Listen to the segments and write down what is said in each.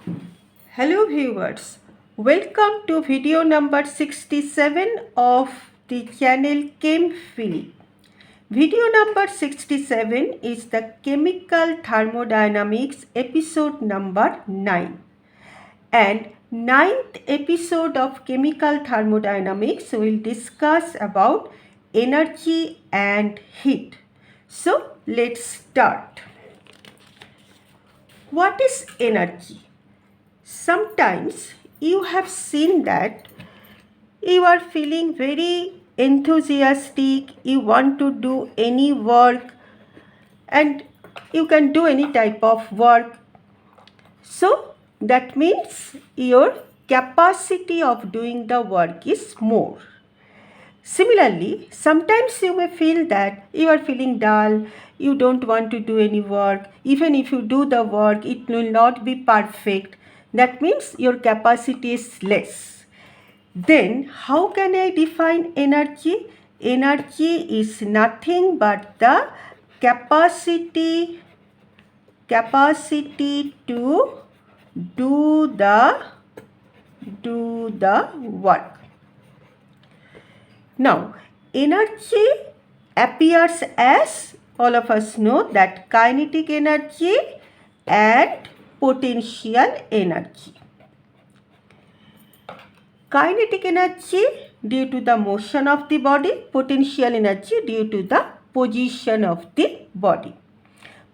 Hello viewers, welcome to video number 67 of the channel Chemphilic. Video number 67 is the Chemical Thermodynamics episode number 9. And ninth episode of Chemical Thermodynamics will discuss about energy and heat. So let's start. What is energy? Sometimes you have seen that you are feeling very enthusiastic, you want to do any work and you can do any type of work. So that means your capacity of doing the work is more. Similarly, sometimes you may feel that you are feeling dull, you don't want to do any work. Even if you do the work, it will not be perfect. That means your capacity is less. Then, how can I define energy? Energy is nothing but the capacity to do the work. Now, energy appears as, all of us know, that kinetic energy and potential energy. Kinetic energy due to the motion of the body, potential energy due to the position of the body.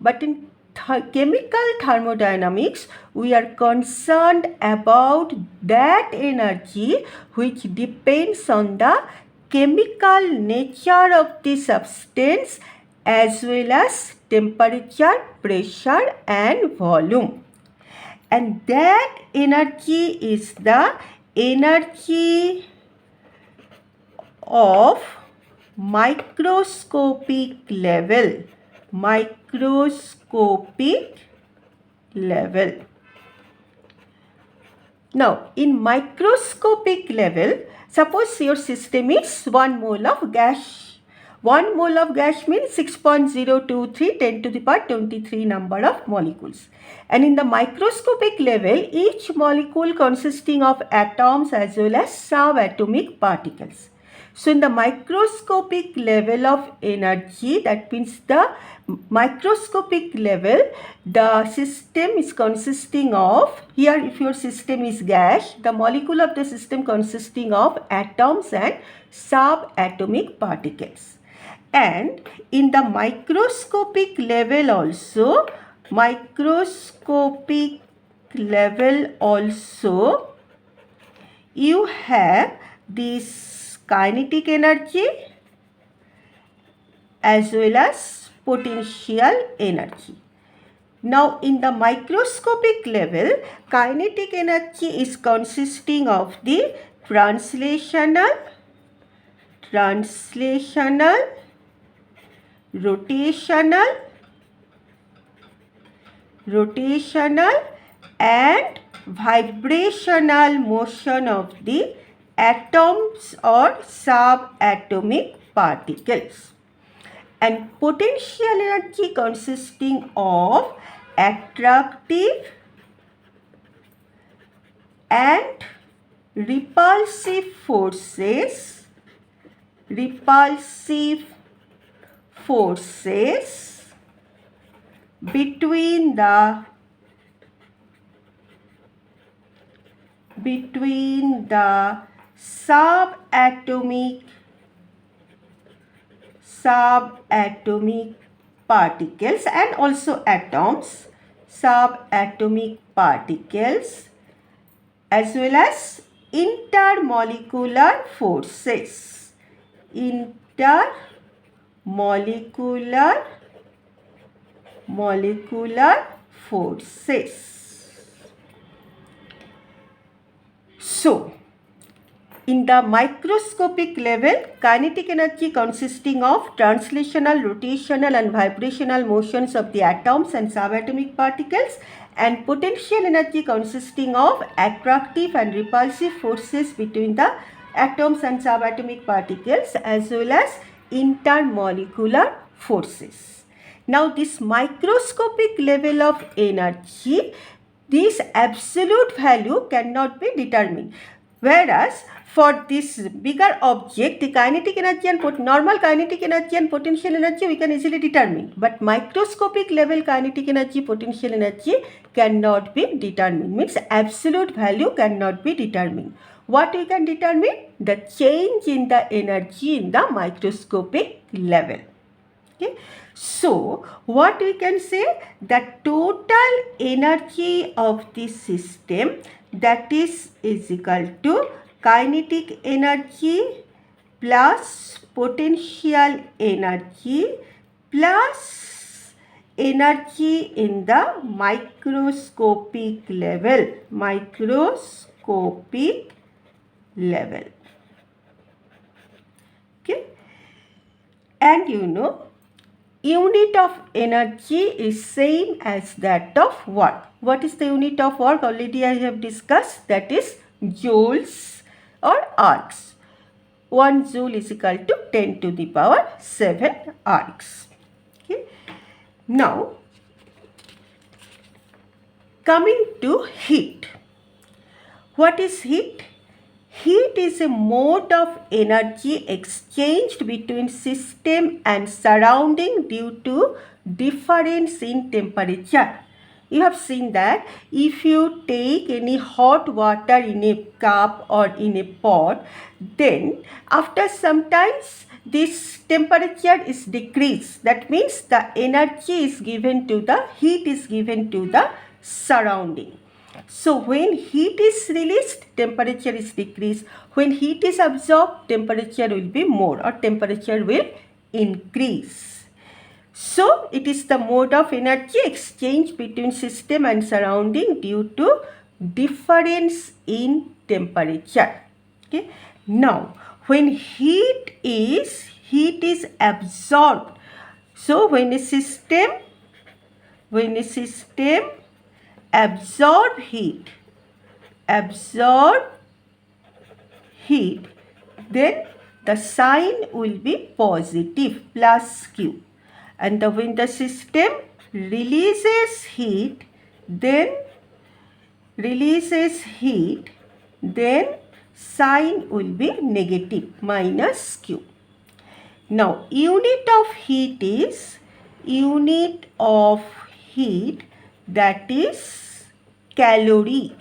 But in chemical thermodynamics, we are concerned about that energy which depends on the chemical nature of the substance as well as temperature, pressure and volume. And that energy is the energy of microscopic level. Now, in microscopic level, suppose your system is 1 mole of gas. 1 mole of gas means 6.023 10 to the power 23 number of molecules. And in the microscopic level, each molecule consisting of atoms as well as subatomic particles. So, in the microscopic level of energy, that means the microscopic level, the system is consisting of, here if your system is gas, the molecule of the system consisting of atoms and subatomic particles. And in the microscopic level also, you have this kinetic energy as well as potential energy. Now, in the microscopic level, kinetic energy is consisting of the translational, rotational and vibrational motion of the atoms or subatomic particles. And potential energy consisting of attractive and repulsive forces between the subatomic particles and also atoms, subatomic particles as well as intermolecular forces. Molecular forces. So, in the microscopic level, kinetic energy consisting of translational, rotational and vibrational motions of the atoms and subatomic particles, and potential energy consisting of attractive and repulsive forces between the atoms and subatomic particles as well as intermolecular forces. Now, this microscopic level of energy, this absolute value cannot be determined. Whereas for this bigger object, the kinetic energy and normal kinetic energy and potential energy we can easily determine. But microscopic level kinetic energy, potential energy cannot be determined. Means absolute value cannot be determined. What we can determine? The change in the energy in the microscopic level. Okay. So, what we can say? The total energy of the system, that is equal to kinetic energy plus potential energy plus energy in the microscopic level. Microscopic level. Okay. And you know, unit of energy is same as that of work. What is the unit of work? Already I have discussed, that is joules or arcs. 1 joule is equal to 10 to the power 7 arcs. Okay. Now, coming to heat. What is heat? Heat is a mode of energy exchanged between system and surrounding due to difference in temperature. You have seen that if you take any hot water in a cup or in a pot, then after some times this temperature is decreased. That means the energy is given to the heat is given to the surrounding. So when heat is released, temperature is decreased. When heat is absorbed, temperature will be more or temperature will increase. So it is the mode of energy exchange between system and surrounding due to difference in temperature. Okay. Now, when heat is absorbed, so when a system absorb heat, then the sign will be positive, plus Q. And when the system releases heat, then sign will be negative, minus Q. Now, unit of heat, that is calorie.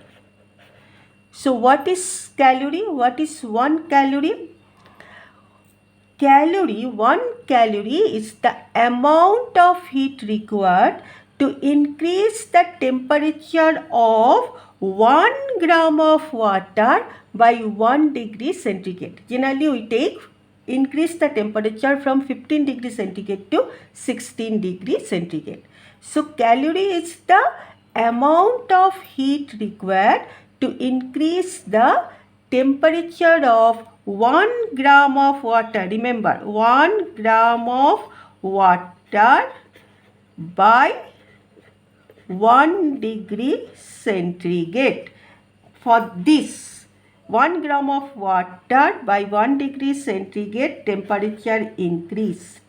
So what is calorie? What is 1 calorie? 1 calorie is the amount of heat required to increase the temperature of 1 gram of water by 1 degree centigrade. Generally we increase the temperature from 15 degree centigrade to 16 degree centigrade. So calorie is the amount of heat required to increase the temperature of 1 gram of water. Remember, 1 gram of water by 1 degree centigrade. For this, 1 gram of water by 1 degree centigrade, temperature increase.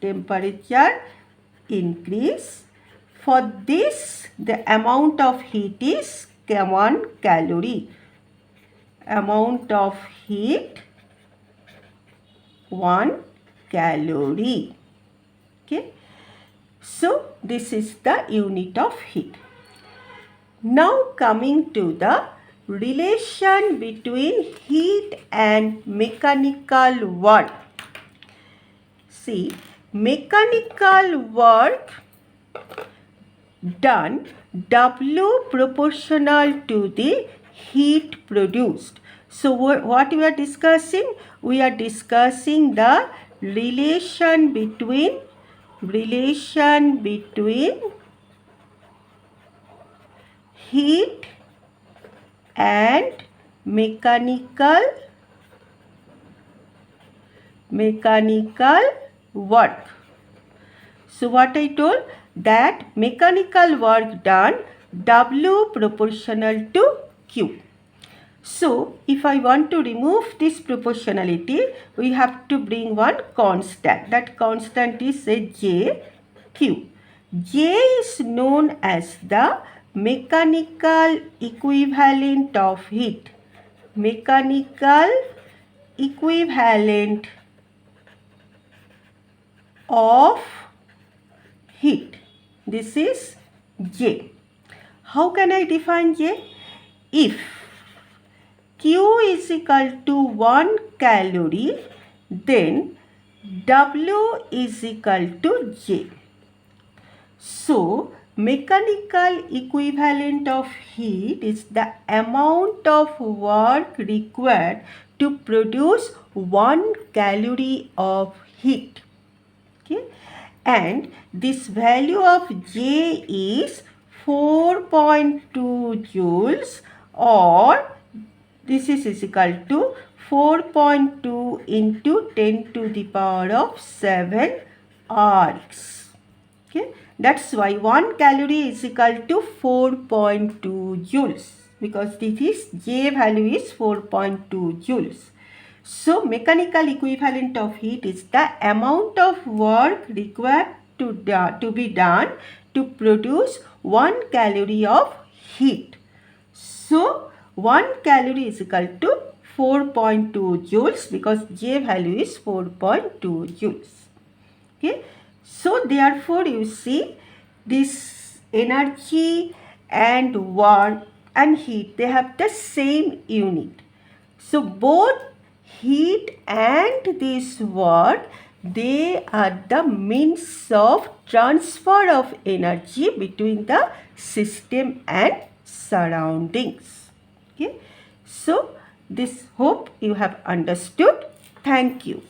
For this, the amount of heat is 1 calorie. Amount of heat 1 calorie. Okay. So this is the unit of heat. Now coming to the relation between heat and mechanical work. See, mechanical work done, W proportional to the heat produced. So what we are discussing? We are discussing the relation between heat and mechanical work. So what I told, that mechanical work done, W proportional to Q. So if I want to remove this proportionality, we have to bring one constant. That constant is a J, Q. J is known as the mechanical equivalent of heat. Mechanical equivalent of heat. This is J. How can I define J? If Q is equal to 1 calorie, then W is equal to J. So, mechanical equivalent of heat is the amount of work required to produce 1 calorie of heat. Okay? And this value of J is 4.2 joules, or this is equal to 4.2 into 10 to the power of 7 arcs. Okay? That's why 1 calorie is equal to 4.2 joules, because this is J value is 4.2 joules. So, mechanical equivalent of heat is the amount of work required to be done to produce 1 calorie of heat. So, 1 calorie is equal to 4.2 joules, because J value is 4.2 joules. Okay. So, therefore, you see this energy and work and heat, they have the same unit. So, both heat and this work, they are the means of transfer of energy between the system and surroundings. Okay. So, this hope you have understood. Thank you.